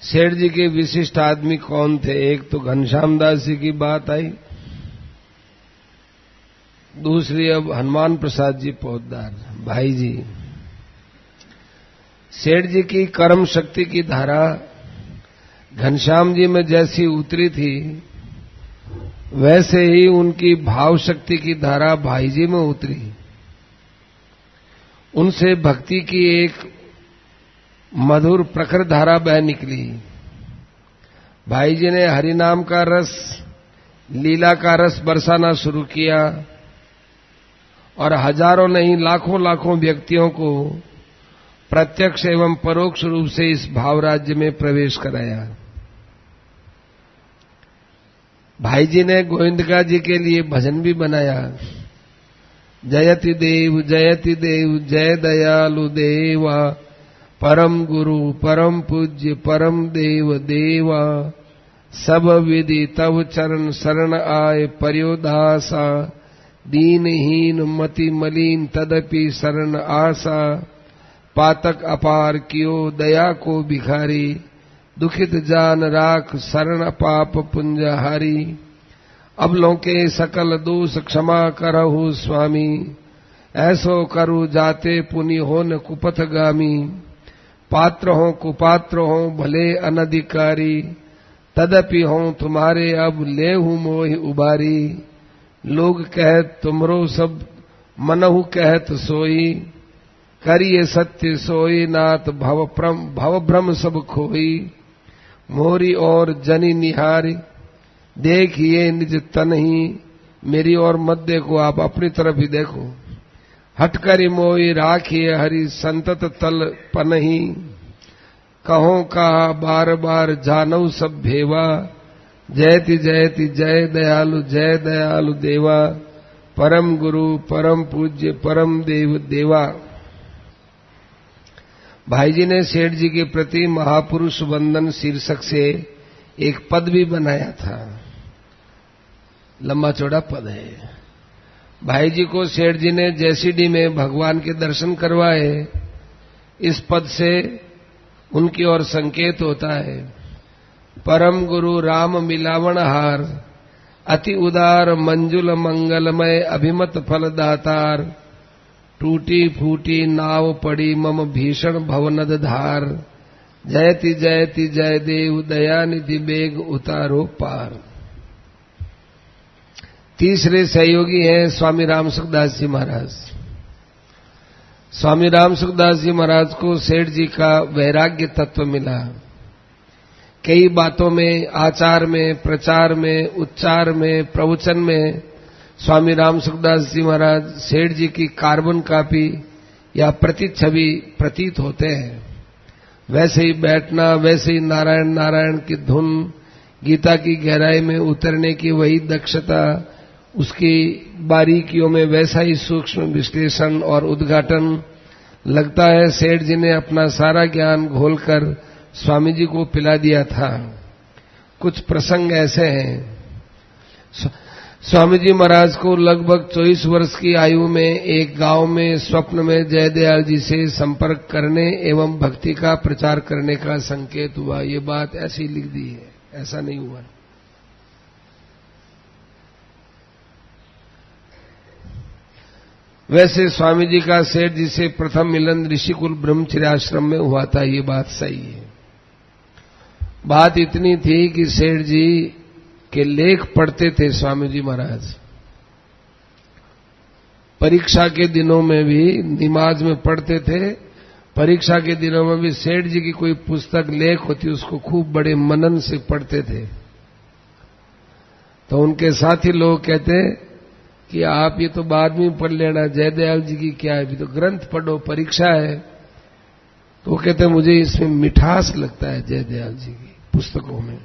सेठ जी के विशिष्ट आदमी कौन थे? एक तो घनश्याम दास जी की बात आई, दूसरी अब हनुमान प्रसाद जी पोद्दार भाई जी। सेठ जी की कर्म शक्ति की धारा घनश्याम जी में जैसी उतरी थी, वैसे ही उनकी भाव शक्ति की धारा भाई जी में उतरी। उनसे भक्ति की एक मधुर प्रखर धारा बह निकली। भाई जी ने हरि नाम का रस, लीला का रस बरसाना शुरू किया और हजारों नहीं लाखों लाखों व्यक्तियों को प्रत्यक्ष एवं परोक्ष रूप से इस भाव राज्य में प्रवेश कराया। भाई जी ने गोविंदका जी के लिए भजन भी बनाया। जयति देव जय दयालु देवा, परम गुरु परम पूज्य परम देव देवा, सब विधि तव चरण शरण आए पर्योदासा, दीनहीन मति मलिन तदपि शरण आशा, पातक अपार कियो दया को भिखारी, दुखित जान राख शरण पाप पुंजहारी, अबलों के सकल दोष क्षमा करहु स्वामी, ऐसो करु जाते पुनि हो न कुपथगामी, पात्र हो कुपात्र हो भले अनधिकारी, तदपि हो तुम्हारे अब लेहु मोहि उबारी, लोग कहत तुमरो सब मनहु कहत सोई, करिए सत्य सोई नाथ भव भ्रम सब खोई, मोरी और जनी निहारी, देखिए निज तन ही, मेरी और मत देखो, आप अपनी तरफ ही देखो, हटकरि मोई राखिए हरि संतत तल पनही, कहो कहा बार बार जानऊ सब भेवा, जयति जय दयालु देवा, परम गुरु परम पूज्य परम देव देवा। भाई जी ने सेठ जी के प्रति महापुरुष वंदन शीर्षक से एक पद भी बनाया था। लंबा चौड़ा पद है। भाई जी को सेठ जी ने जैसीडी में भगवान के दर्शन करवाए। इस पद से उनकी ओर संकेत होता है, परम गुरु राम मिलावण हार, अति उदार मंजुल मंगलमय अभिमत फलदातार, टूटी फूटी नाव पड़ी मम भीषण भवनद धार, जयति जय देव दयानिधि बेग उतारो पार। तीसरे सहयोगी हैं स्वामी राम सुखदास जी महाराज। स्वामी राम सुखदास जी महाराज को सेठ जी का वैराग्य तत्व मिला। कई बातों में, आचार में, प्रचार में, उच्चार में, प्रवचन में स्वामी राम सुखदास जी महाराज सेठ जी की कार्बन कॉपी या प्रतिच्छवि प्रतीत होते हैं। वैसे ही बैठना, वैसे ही नारायण नारायण की धुन, गीता की गहराई में उतरने की वही दक्षता, उसकी बारीकियों में वैसा ही सूक्ष्म विश्लेषण और उद्घाटन। लगता है सेठ जी ने अपना सारा ज्ञान घोलकर स्वामी जी को पिला दिया था। कुछ प्रसंग ऐसे हैं। स्वामी जी महाराज को लगभग 24 वर्ष की आयु में एक गांव में स्वप्न में जयदयाल जी से संपर्क करने एवं भक्ति का प्रचार करने का संकेत हुआ। ये बात ऐसी लिख दी है, ऐसा नहीं हुआ। वैसे स्वामी जी का सेठ जी से प्रथम मिलन ऋषिकुल ब्रह्मचर्य आश्रम में हुआ था, ये बात सही है। बात इतनी थी कि सेठ जी के लेख पढ़ते थे स्वामी जी महाराज। परीक्षा के दिनों में भी नमाज में पढ़ते थे, परीक्षा के दिनों में भी सेठ जी की कोई पुस्तक लेख होती उसको खूब बड़े मनन से पढ़ते थे। तो उनके साथी लोग कहते कि आप ये तो बाद में पढ़ लेना, जयदयाल जी की क्या है, अभी तो ग्रंथ पढ़ो, परीक्षा है। तो वो कहते मुझे इसमें मिठास लगता है जयदयाल जी की पुस्तकों में।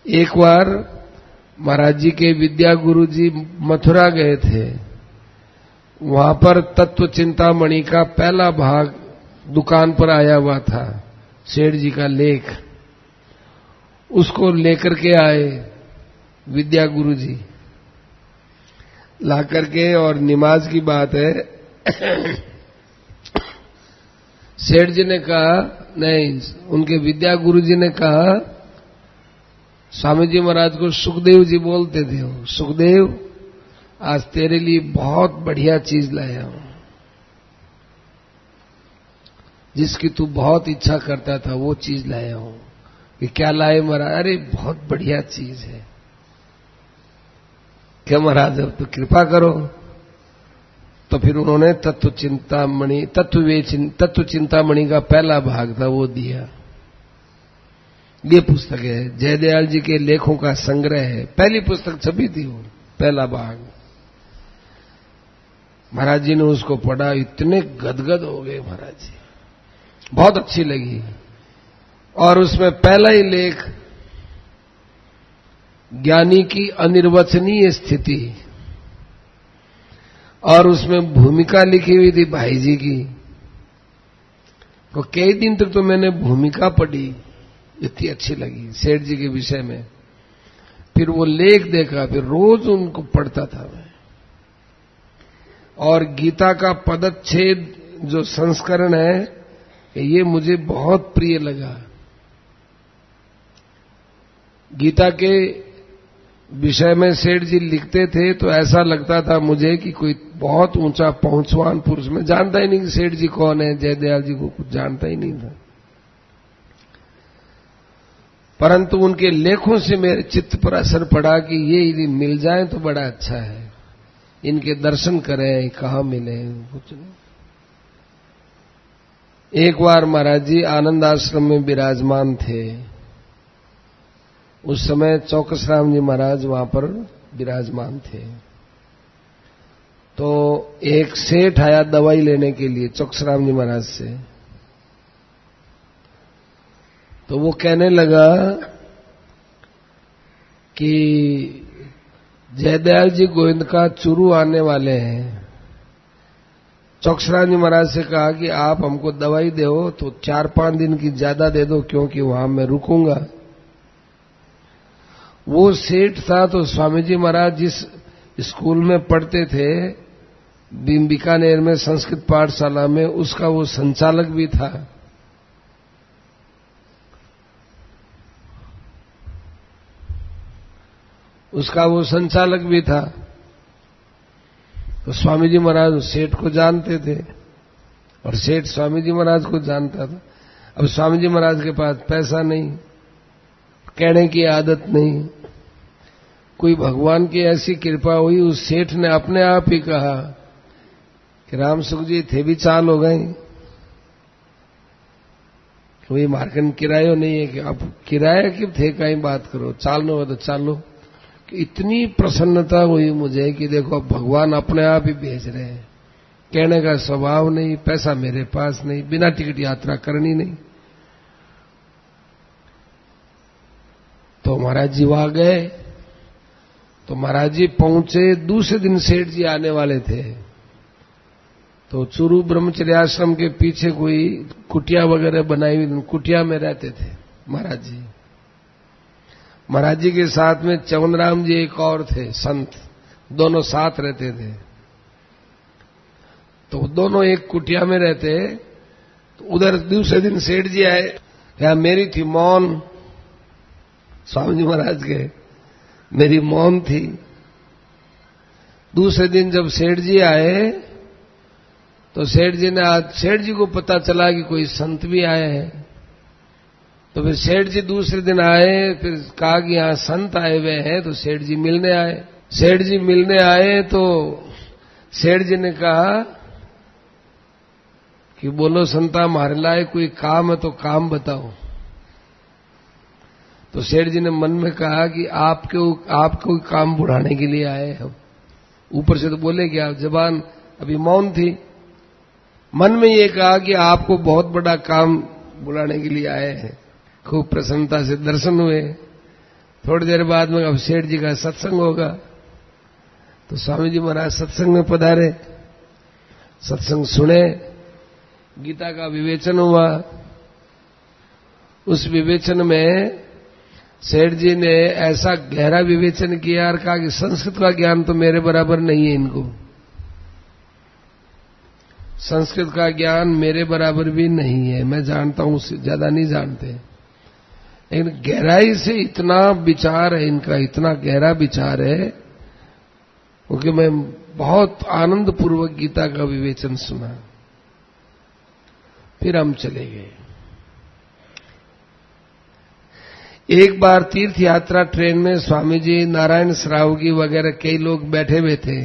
एक बार महाराज जी के विद्या गुरु जी मथुरा गए थे। वहां पर तत्व चिंतामणि का पहला भाग दुकान पर आया हुआ था, सेठ जी का लेख। उसको लेकर के आए विद्या गुरु जी, ला करके, और नमाज की बात है, सेठ जी ने कहा, नहीं, उनके विद्या गुरु जी ने कहा, स्वामी जी महाराज को सुखदेव जी बोलते थे, सुखदेव आज तेरे लिए बहुत बढ़िया चीज लाया हूं, जिसकी तू बहुत इच्छा करता था वो चीज लाया हूं। कि क्या लाए महाराज? अरे बहुत बढ़िया चीज है। क्या महाराज, अब तो कृपा करो। तो फिर उन्होंने तत्व चिंतामणि का पहला भाग था वो दिया। ये पुस्तक है, जयदयाल जी के लेखों का संग्रह है, पहली पुस्तक छपी थी वो, पहला भाग। महाराज जी ने उसको पढ़ा, इतने गदगद हो गए महाराज जी, बहुत अच्छी लगी। और उसमें पहला ही लेख, ज्ञानी की अनिर्वचनीय स्थिति, और उसमें भूमिका लिखी हुई थी भाई जी की। तो कई दिन तक तो मैंने भूमिका पढ़ी, इतनी अच्छी लगी सेठ जी के विषय में। फिर वो लेख देखा, फिर रोज उनको पढ़ता था मैं। और गीता का पदच्छेद जो संस्करण है, ये मुझे बहुत प्रिय लगा। गीता के विषय में सेठ जी लिखते थे तो ऐसा लगता था मुझे कि कोई बहुत ऊंचा पहुंचवान पुरुष। मैं जानता ही नहीं कि सेठ जी कौन है, जयदयाल जी को कुछ जानता ही नहीं था, परंतु उनके लेखों से मेरे चित्त पर असर पड़ा कि ये यदि मिल जाए तो बड़ा अच्छा है, इनके दर्शन करें, कहाँ मिले, कुछ नहीं। एक बार महाराज जी आनंद आश्रम में विराजमान थे, उस समय चौकसराम जी महाराज वहां पर विराजमान थे। तो एक सेठ आया दवाई लेने के लिए चौकसराम जी महाराज से। तो वो कहने लगा कि जयदयाल जी गोविंद का चुरू आने वाले हैं। चौकसराम जी महाराज से कहा कि आप हमको दवाई दो तो 4-5 दिन की ज्यादा दे दो, क्योंकि वहां मैं रुकूंगा। वो सेठ था तो स्वामी जी महाराज जिस स्कूल में पढ़ते थे, बीकानेर में संस्कृत पाठशाला में, उसका वो संचालक भी था। तो स्वामी जी महाराज सेठ को जानते थे और सेठ स्वामी जी महाराज को जानता था। अब स्वामी जी महाराज के पास पैसा नहीं, कहने की आदत नहीं। कोई भगवान की ऐसी कृपा हुई, उस सेठ ने अपने आप ही कहा कि राम सुख जी थे भी चाल हो गए, कोई मार्कंड किरायो नहीं है कि आप किराया क्यों थे, कहीं बात करो, चालनो हो तो चालो। कि इतनी प्रसन्नता हुई मुझे कि देखो अब भगवान अपने आप ही भेज रहे हैं, कहने का स्वभाव नहीं, पैसा मेरे पास नहीं, बिना टिकट यात्रा करनी नहीं। तो महाराज जी वहां गए। तो महाराज जी पहुंचे, दूसरे दिन सेठ जी आने वाले थे। तो चुरू ब्रह्मचर्य आश्रम के पीछे कोई कुटिया वगैरह बनाई हुई, कुटिया में रहते थे महाराज जी। महाराज जी के साथ में चवनराम जी एक और थे संत, दोनों साथ रहते थे। तो दोनों एक कुटिया में रहते। तो उधर दूसरे दिन सेठ जी आए, क्या मेरी थी मौन, स्वामी जी महाराज के मेरी मौन थी। दूसरे दिन जब सेठ जी आए तो सेठ जी को पता चला कि कोई संत भी आए हैं। तो फिर सेठ जी दूसरे दिन आए, फिर कहा कि यहां संत आए हुए हैं, तो सेठ जी मिलने आए। सेठ जी मिलने आए तो सेठ जी ने कहा कि बोलो संता, हमारे लाए कोई काम है तो काम बताओ। तो सेठ जी ने मन में कहा कि आपको काम बुढ़ाने के लिए आए हम। ऊपर से तो बोले कि आप जबान अभी मौन थी, मन में ये कहा कि आपको बहुत बड़ा काम बुलाने के लिए आए हैं। खूब प्रसन्नता से दर्शन हुए। थोड़ी देर बाद में अब सेठ जी का सत्संग होगा। तो स्वामी जी महाराज सत्संग में पधारे, सत्संग सुने, गीता का विवेचन हुआ। उस विवेचन में सेठ जी ने ऐसा गहरा विवेचन किया और कहा कि संस्कृत का ज्ञान तो मेरे बराबर नहीं है इनको। संस्कृत का ज्ञान मेरे बराबर भी नहीं है, मैं जानता हूं, उससे ज्यादा नहीं जानते, लेकिन गहराई से इतना विचार है इनका, इतना गहरा विचार है, क्योंकि मैं बहुत आनंद पूर्वक गीता का विवेचन सुना। फिर हम चले गए। एक बार तीर्थ यात्रा ट्रेन में स्वामी जी, नारायण श्रावगी वगैरह कई लोग बैठे हुए थे।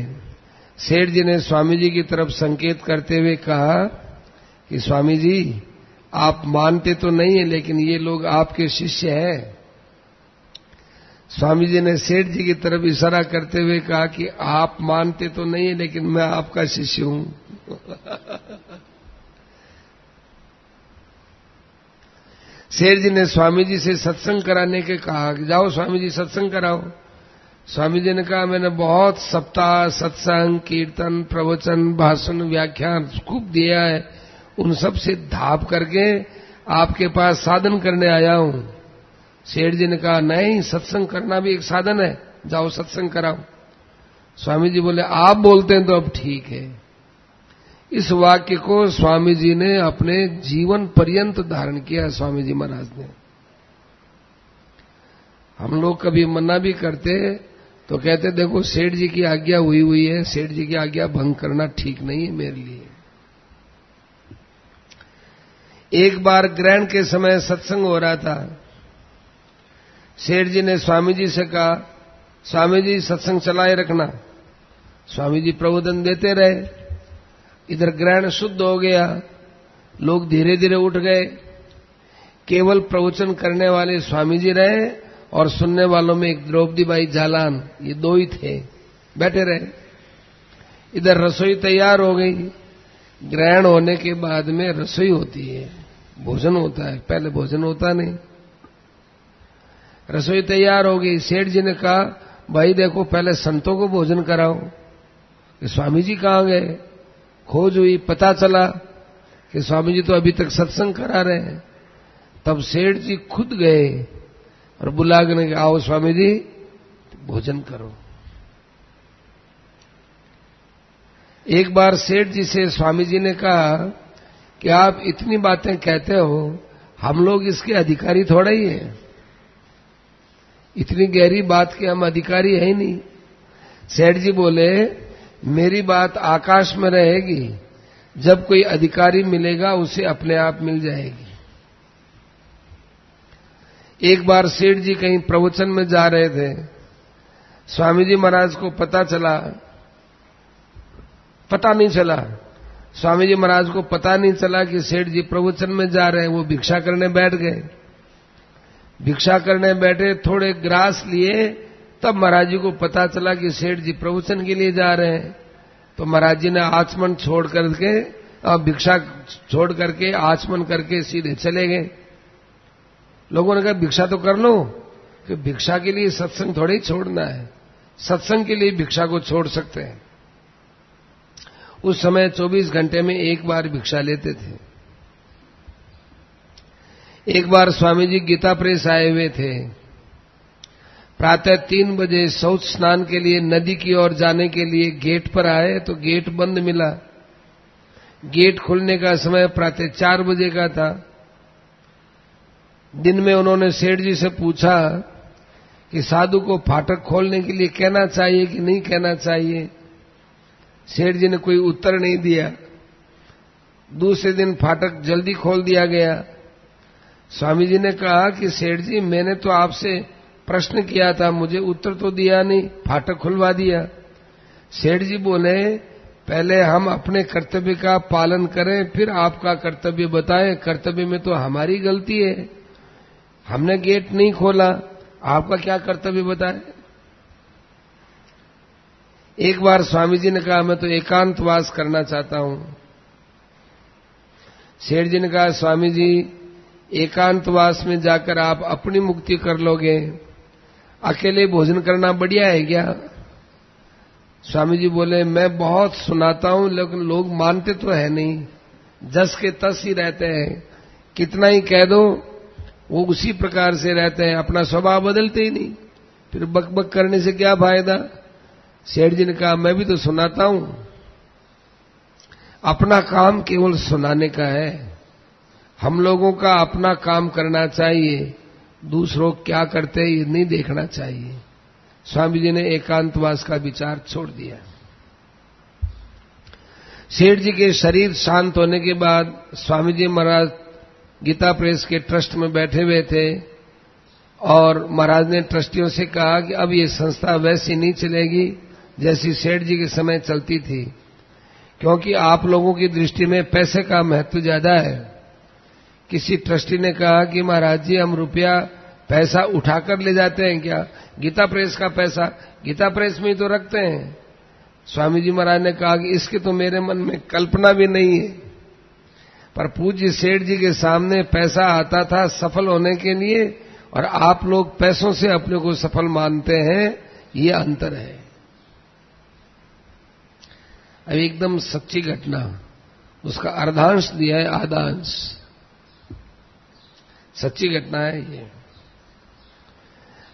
सेठ जी ने स्वामी जी की तरफ संकेत करते हुए कहा कि स्वामी जी, आप मानते तो नहीं है, लेकिन ये लोग आपके शिष्य हैं। स्वामी जी ने सेठ जी की तरफ इशारा करते हुए कहा कि आप मानते तो नहीं है, लेकिन मैं आपका शिष्य हूं। सेठ जी ने स्वामी जी से सत्संग कराने के कहा कि जाओ स्वामी जी सत्संग कराओ। स्वामी जी ने कहा मैंने बहुत सप्ताह सत्संग, कीर्तन, प्रवचन, भाषण, व्याख्यान खूब दिया है, उन सब से धाप करके आपके पास साधन करने आया हूं। सेठ जी ने कहा नहीं, सत्संग करना भी एक साधन है, जाओ सत्संग कराओ। स्वामी जी बोले आप बोलते हैं तो अब ठीक है। इस वाक्य को स्वामी जी ने अपने जीवन पर्यंत धारण किया। स्वामी जी महाराज ने, हम लोग कभी मना भी करते तो कहते देखो सेठ जी की आज्ञा हुई है, सेठ जी की आज्ञा भंग करना ठीक नहीं है मेरे लिए। एक बार ग्रहण के समय सत्संग हो रहा था। सेठ जी ने स्वामी जी से कहा स्वामी जी सत्संग चलाए रखना। स्वामी जी प्रबोधन देते रहे। इधर ग्रहण शुद्ध हो गया, लोग धीरे धीरे उठ गए। केवल प्रवचन करने वाले स्वामी जी रहे और सुनने वालों में एक द्रौपदी बाई जालान, ये दो ही थे, बैठे रहे। इधर रसोई तैयार हो गई। ग्रहण होने के बाद में रसोई होती है, भोजन होता है, पहले भोजन होता नहीं। रसोई तैयार हो गई। सेठ जी ने कहा भाई देखो पहले संतों को भोजन कराओ। कि स्वामी जी कहाँ गए? खोज हुई, पता चला कि स्वामी जी तो अभी तक सत्संग करा रहे हैं। तब सेठ जी खुद गए और बुला के आओ स्वामी जी भोजन करो। एक बार सेठ जी से स्वामी जी ने कहा कि आप इतनी बातें कहते हो, हम लोग इसके अधिकारी थोड़ा ही हैं, इतनी गहरी बात के हम अधिकारी है ही नहीं। सेठ जी बोले मेरी बात आकाश में रहेगी, जब कोई अधिकारी मिलेगा उसे अपने आप मिल जाएगी। एक बार सेठ जी कहीं प्रवचन में जा रहे थे। स्वामी जी महाराज को पता नहीं चला। स्वामी जी महाराज को पता नहीं चला कि सेठ जी प्रवचन में जा रहे हैं। वो भिक्षा करने बैठ गए। भिक्षा करने बैठे, थोड़े ग्रास लिए, तब महाराज जी को पता चला कि सेठ जी प्रवचन के लिए जा रहे हैं। तो महाराज जी ने आचमन छोड़ करके और भिक्षा छोड़ करके आचमन करके सीधे चले गए। लोगों ने कहा भिक्षा तो कर लो, कि भिक्षा के लिए सत्संग थोड़ी ही छोड़ना है, सत्संग के लिए भिक्षा को छोड़ सकते हैं। उस समय 24 घंटे में एक बार भिक्षा लेते थे। एक बार स्वामी जी गीता प्रेस आए हुए थे। प्रातः 3 बजे शौच स्नान के लिए नदी की ओर जाने के लिए गेट पर आए तो गेट बंद मिला। गेट खुलने का समय प्रातः 4 बजे का था। दिन में उन्होंने सेठ जी से पूछा कि साधु को फाटक खोलने के लिए कहना चाहिए कि नहीं कहना चाहिए। सेठ जी ने कोई उत्तर नहीं दिया। दूसरे दिन फाटक जल्दी खोल दिया गया। स्वामी जी ने कहा कि सेठ जी मैंने तो आपसे प्रश्न किया था, मुझे उत्तर तो दिया नहीं, फाटक खुलवा दिया। सेठ जी बोले पहले हम अपने कर्तव्य का पालन करें, फिर आपका कर्तव्य बताएं। कर्तव्य में तो हमारी गलती है, हमने गेट नहीं खोला, आपका क्या कर्तव्य बताएं। एक बार स्वामी जी ने कहा मैं तो एकांतवास करना चाहता हूं। सेठ जी ने कहा स्वामी जी एकांतवास में जाकर आप अपनी मुक्ति कर लोगे, अकेले भोजन करना बढ़िया है क्या? स्वामी जी बोले मैं बहुत सुनाता हूं लेकिन लोग मानते तो है नहीं, जस के तस ही रहते हैं, कितना ही कह दो वो उसी प्रकार से रहते हैं, अपना स्वभाव बदलते ही नहीं, फिर बकबक करने से क्या फायदा। सेठ जी ने कहा मैं भी तो सुनाता हूं। अपना काम केवल सुनाने का है। हम लोगों का अपना काम करना चाहिए, दूसरों क्या करते हैं ये नहीं देखना चाहिए। स्वामी जी ने एकांतवास का विचार छोड़ दिया। सेठ जी के शरीर शांत होने के बाद स्वामी जी महाराज गीता प्रेस के ट्रस्ट में बैठे हुए थे और महाराज ने ट्रस्टियों से कहा कि अब ये संस्था वैसी नहीं चलेगी जैसी सेठ जी के समय चलती थी, क्योंकि आप लोगों की दृष्टि में पैसे का महत्व ज्यादा है। किसी ट्रस्टी ने कहा कि महाराज जी हम रुपया पैसा उठाकर ले जाते हैं क्या? गीता प्रेस का पैसा गीता प्रेस में ही तो रखते हैं। स्वामी जी महाराज ने कहा कि इसके तो मेरे मन में कल्पना भी नहीं है, पर पूज्य सेठ जी के सामने पैसा आता था सफल होने के लिए और आप लोग पैसों से अपने को सफल मानते हैं, ये अंतर है। अब एकदम सच्ची घटना, उसका अर्धांश दिया है, आधा अंश सच्ची घटना है ये।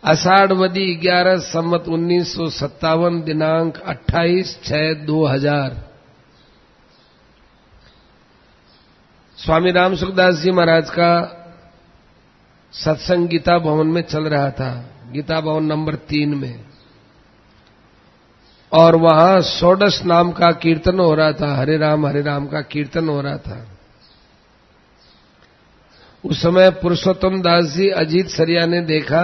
आषाढ़वदी 11 संवत 1957 दिनांक 28/6/2000 स्वामी राम सुखदास जी महाराज का सत्संग गीता भवन में चल रहा था, गीता भवन नंबर 3 में, और वहां षोडश नाम का कीर्तन हो रहा था, हरे राम का कीर्तन हो रहा था। उस समय पुरुषोत्तम दास जी अजीत सरिया ने देखा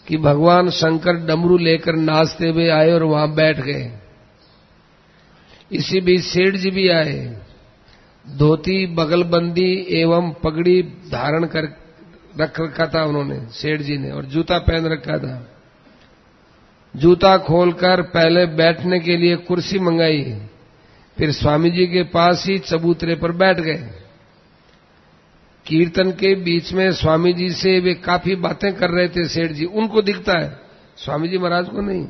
कि भगवान शंकर डमरू लेकर नाचते हुए आए और वहां बैठ गए। इसी बीच सेठ जी भी आए, धोती बगलबंदी एवं पगड़ी धारण कर रख रखा था उन्होंने, सेठ जी ने, और जूता पहन रखा था। जूता खोलकर पहले बैठने के लिए कुर्सी मंगाई, फिर स्वामी जी के पास ही चबूतरे पर बैठ गए। कीर्तन के बीच में स्वामी जी से वे काफी बातें कर रहे थे सेठ जी, उनको दिखता है, स्वामी जी महाराज को नहीं,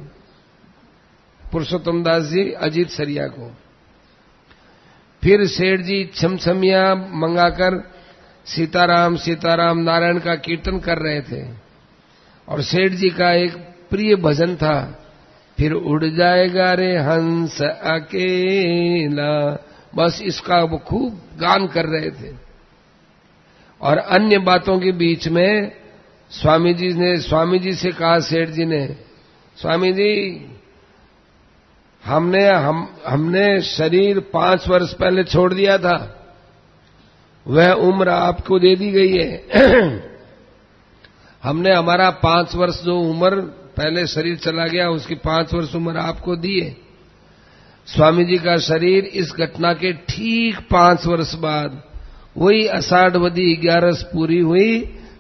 पुरुषोत्तम दास जी अजीत सरिया को। फिर सेठ जी छमछमिया मंगाकर सीताराम सीताराम नारायण का कीर्तन कर रहे थे, और सेठ जी का एक प्रिय भजन था, फिर उड़ जाएगा रे हंस अकेला, बस इसका वो खूब गान कर रहे थे। और अन्य बातों के बीच में स्वामी जी से कहा सेठ जी ने, स्वामी जी हमने शरीर 5 वर्ष पहले छोड़ दिया था, वह उम्र आपको दे दी गई है। हमने हमारा 5 वर्ष जो उम्र पहले शरीर चला गया उसकी 5 वर्ष उम्र आपको दी है। स्वामी जी का शरीर इस घटना के ठीक 5 वर्ष बाद वही आषाढ़वदी 11 पूरी हुई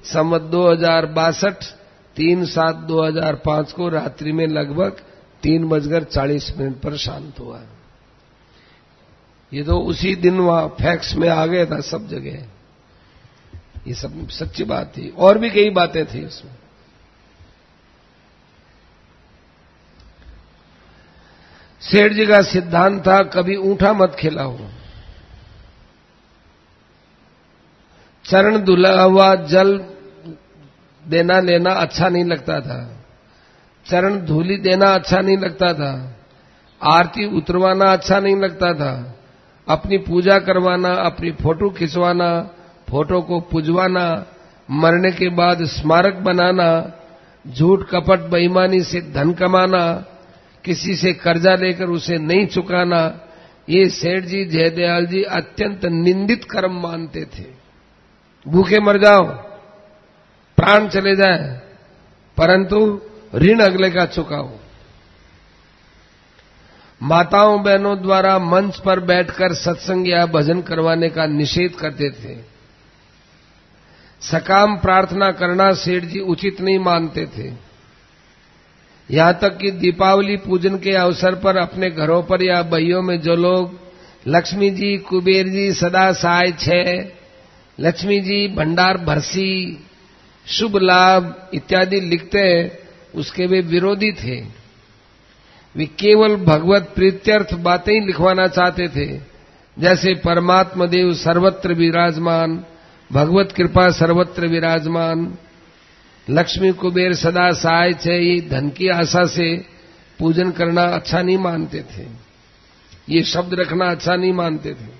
संवत 2062 3/7/2005 को रात्रि में लगभग 3:40 पर शांत हुआ। ये तो उसी दिन वहां फैक्स में आ गया था सब जगह, ये सब सच्ची बात थी, और भी कई बातें थी उसमें। सेठ जी का सिद्धांत था कभी ऊंठा मत खिलाओ, चरण धुला हुआ जल देना लेना अच्छा नहीं लगता था, चरण धूलि देना अच्छा नहीं लगता था, आरती उतरवाना अच्छा नहीं लगता था, अपनी पूजा करवाना, अपनी फोटो खिंचवाना, फोटो को पुजवाना, मरने के बाद स्मारक बनाना, झूठ कपट बेईमानी से धन कमाना, किसी से कर्जा लेकर उसे नहीं चुकाना, ये सेठ जी जयदयाल जी अत्यंत निंदित कर्म मानते थे। भूखे मर जाओ, प्राण चले जाए, परंतु ऋण अगले का चुकाओ। माताओं बहनों द्वारा मंच पर बैठकर सत्संग या भजन करवाने का निषेध करते थे। सकाम प्रार्थना करना सेठ जी उचित नहीं मानते थे। यहां तक कि दीपावली पूजन के अवसर पर अपने घरों पर या बहियों में जो लोग लक्ष्मी जी कुबेर जी सदा सहाय छे, लक्ष्मी जी भंडार भरसी, शुभ लाभ इत्यादि लिखते उसके वे विरोधी थे। वे केवल भगवत प्रीत्यर्थ बातें ही लिखवाना चाहते थे, जैसे परमात्मा देव सर्वत्र विराजमान, भगवत कृपा सर्वत्र विराजमान, लक्ष्मी कुबेर सदा सहाय छे, धन की आशा से पूजन करना अच्छा नहीं मानते थे। ये शब्द रखना अच्छा नहीं मानते थे।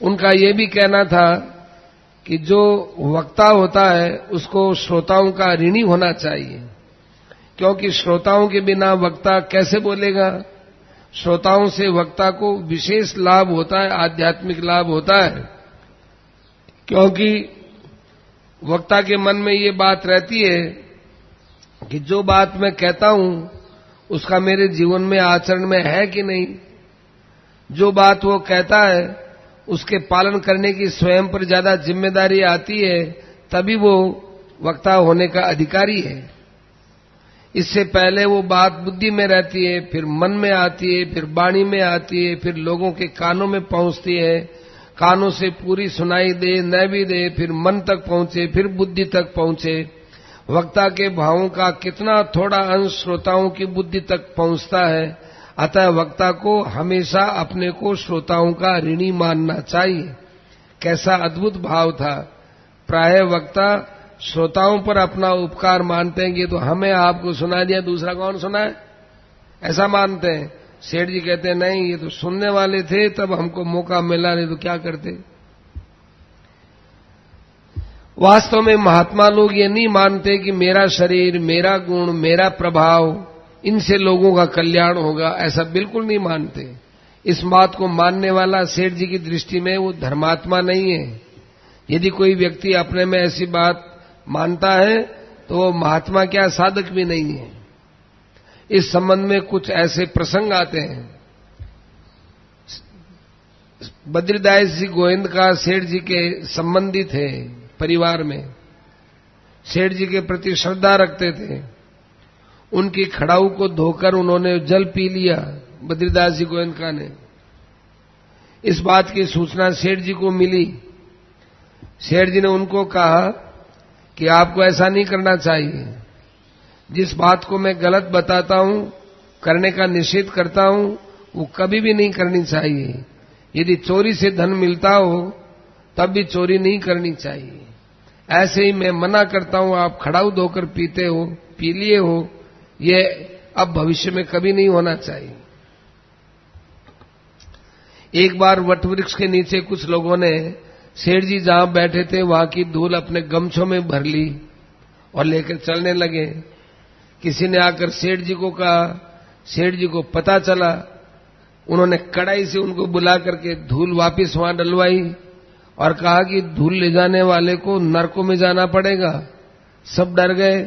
उनका ये भी कहना था कि जो वक्ता होता है उसको श्रोताओं का ऋणी होना चाहिए, क्योंकि श्रोताओं के बिना वक्ता कैसे बोलेगा। श्रोताओं से वक्ता को विशेष लाभ होता है, आध्यात्मिक लाभ होता है, क्योंकि वक्ता के मन में ये बात रहती है कि जो बात मैं कहता हूं उसका मेरे जीवन में आचरण में है कि नहीं। जो बात वो कहता है उसके पालन करने की स्वयं पर ज्यादा जिम्मेदारी आती है, तभी वो वक्ता होने का अधिकारी है। इससे पहले वो बात बुद्धि में रहती है, फिर मन में आती है, फिर वाणी में आती है, फिर लोगों के कानों में पहुंचती है, कानों से पूरी सुनाई दे न भी दे, फिर मन तक पहुंचे, फिर बुद्धि तक पहुंचे। वक्ता के भावों का कितना थोड़ा अंश श्रोताओं की बुद्धि तक पहुंचता है। अतः वक्ता को हमेशा अपने को श्रोताओं का ऋणी मानना चाहिए। कैसा अद्भुत भाव था। प्रायः वक्ता श्रोताओं पर अपना उपकार मानते हैं कि तो हमें आपको सुना दिया, दूसरा कौन सुनाए, ऐसा मानते हैं। सेठ जी कहते हैं नहीं, ये तो सुनने वाले थे तब हमको मौका मिला, नहीं तो क्या करते। वास्तव में महात्मा लोग ये नहीं मानते कि मेरा शरीर, मेरा गुण, मेरा प्रभाव, इनसे लोगों का कल्याण होगा, ऐसा बिल्कुल नहीं मानते। इस बात को मानने वाला सेठ जी की दृष्टि में वो धर्मात्मा नहीं है। यदि कोई व्यक्ति अपने में ऐसी बात मानता है तो वो महात्मा क्या, साधक भी नहीं है। इस संबंध में कुछ ऐसे प्रसंग आते हैं। बद्रीदास जी गोविंद का सेठ जी के संबंधी थे, परिवार में सेठ जी के प्रति श्रद्धा रखते थे। उनकी खड़ाऊ को धोकर उन्होंने जल पी लिया, बद्रीदास जी गोविंद ने। इस बात की सूचना सेठ जी को मिली। सेठ जी ने उनको कहा कि आपको ऐसा नहीं करना चाहिए। जिस बात को मैं गलत बताता हूं, करने का निषेध करता हूं, वो कभी भी नहीं करनी चाहिए। यदि चोरी से धन मिलता हो तब भी चोरी नहीं करनी चाहिए। ऐसे ही मैं मना करता हूं, आप खड़ाऊ धोकर पीते हो, पी लिए हो, ये अब भविष्य में कभी नहीं होना चाहिए। एक बार वटवृक्ष के नीचे कुछ लोगों ने सेठ जी जहां बैठे थे वहां की धूल अपने गमछों में भर ली और लेकर चलने लगे। किसी ने आकर सेठ जी को कहा, सेठ जी को पता चला। उन्होंने कड़ाई से उनको बुला करके धूल वापस वहां डलवाई और कहा कि धूल ले जाने वाले को नरकों में जाना पड़ेगा। सब डर गए।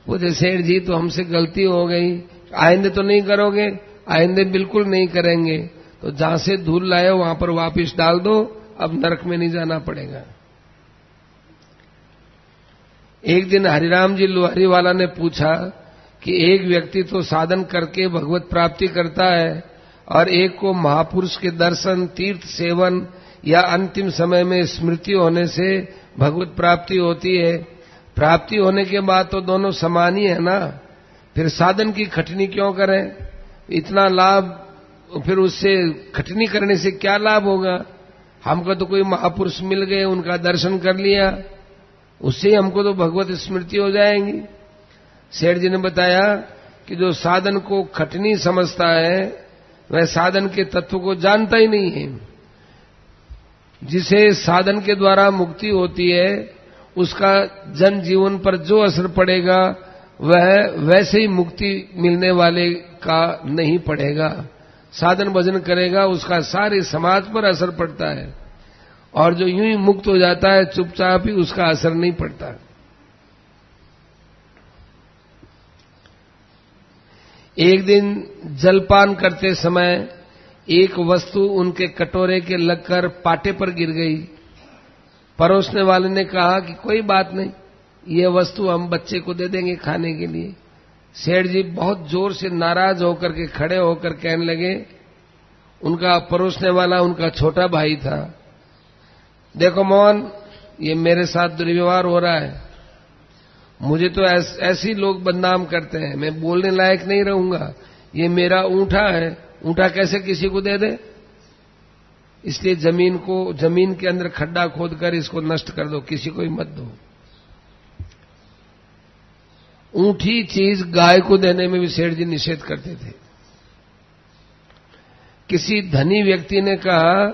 बोले सेठ जी तो हमसे गलती हो गई, आइंदे तो नहीं करोगे? आइंदे बिल्कुल नहीं करेंगे। तो जहां से धूल लाए वहां पर वापस डाल दो, अब नरक में नहीं जाना पड़ेगा। एक दिन हरिराम जी लोहारी वाला ने पूछा कि एक व्यक्ति तो साधन करके भगवत प्राप्ति करता है और एक को महापुरुष के दर्शन, तीर्थ सेवन या अंतिम समय में स्मृति होने से भगवत प्राप्ति होती है। प्राप्ति होने के बाद तो दोनों समान ही है ना, फिर साधन की खटनी क्यों करें? इतना लाभ, फिर उससे खटनी करने से क्या लाभ होगा? हमको तो कोई महापुरुष मिल गए, उनका दर्शन कर लिया, उससे हमको तो भगवत स्मृति हो जाएंगी। सेठ जी ने बताया कि जो साधन को खटनी समझता है वह साधन के तत्व को जानता ही नहीं है। जिसे साधन के द्वारा मुक्ति होती है उसका जन जीवन पर जो असर पड़ेगा वह वैसे ही मुक्ति मिलने वाले का नहीं पड़ेगा। साधन भजन करेगा उसका सारे समाज पर असर पड़ता है, और जो यूं ही मुक्त हो जाता है चुपचाप ही, उसका असर नहीं पड़ता। एक दिन जलपान करते समय एक वस्तु उनके कटोरे के लगकर पाटे पर गिर गई। परोसने वाले ने कहा कि कोई बात नहीं, ये वस्तु हम बच्चे को दे देंगे खाने के लिए। सेठ जी बहुत जोर से नाराज होकर के खड़े होकर कहने लगे, उनका परोसने वाला उनका छोटा भाई था, देखो मोहन, ये मेरे साथ दुर्व्यवहार हो रहा है। मुझे तो ऐसे लोग बदनाम करते हैं, मैं बोलने लायक नहीं रहूंगा। ये मेरा ऊंठा है, ऊंठा कैसे किसी को दे दे? इसलिए जमीन के अंदर खड्डा खोदकर इसको नष्ट कर दो, किसी को ही मत दो। ऊंठी चीज गाय को देने में भी सेठ जी निषेध करते थे। किसी धनी व्यक्ति ने कहा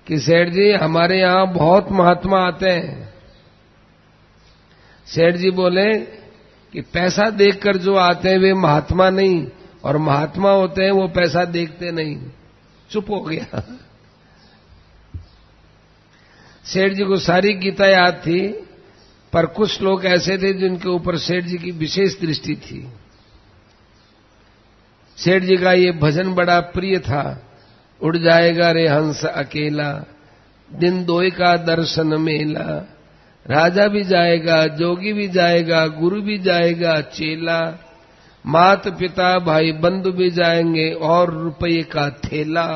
कि सेठ जी हमारे यहां बहुत महात्मा आते हैं। सेठ जी बोले कि पैसा देखकर जो आते हैं वे महात्मा नहीं, और महात्मा होते हैं वो पैसा देखते नहीं। चुप हो गया। सेठ जी को सारी गीता याद थी, पर कुछ लोग ऐसे थे जिनके ऊपर सेठ जी की विशेष दृष्टि थी। सेठ जी का ये भजन बड़ा प्रिय था, उड़ जाएगा रे हंस अकेला, दिन दोई का दर्शन मेला, राजा भी जाएगा, जोगी भी जाएगा, गुरु भी जाएगा, चेला, मात पिता भाई बंधु भी जाएंगे और रुपये का थैला,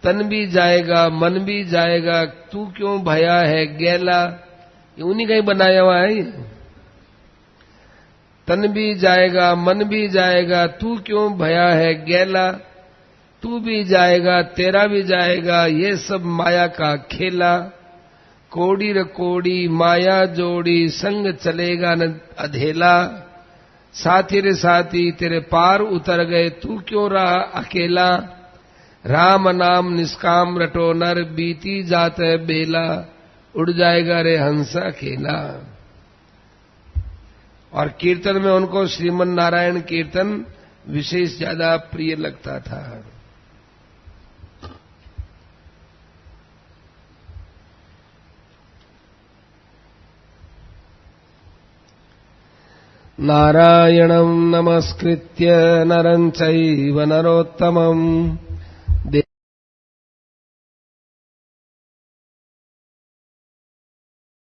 तन भी जाएगा मन भी जाएगा, तू क्यों भया है गैला। ये उन्हीं का ही बनाया हुआ है। तन भी जाएगा मन भी जाएगा, तू क्यों भया है गैला, तू भी जाएगा तेरा भी जाएगा, ये सब माया का खेला, कोड़ी रे कोड़ी माया जोड़ी, संग चलेगा न अधेला, साथी रे साथी तेरे पार उतर गए, तू क्यों रहा अकेला, राम नाम निष्काम रटो नर, बीती जात है बेला, उड़ जाएगा रे हंस अकेला। और कीर्तन में उनको श्रीमन नारायण कीर्तन विशेष ज्यादा प्रिय लगता था। नारायणं नमस्कृत्य नरं चैव नरोत्तमम्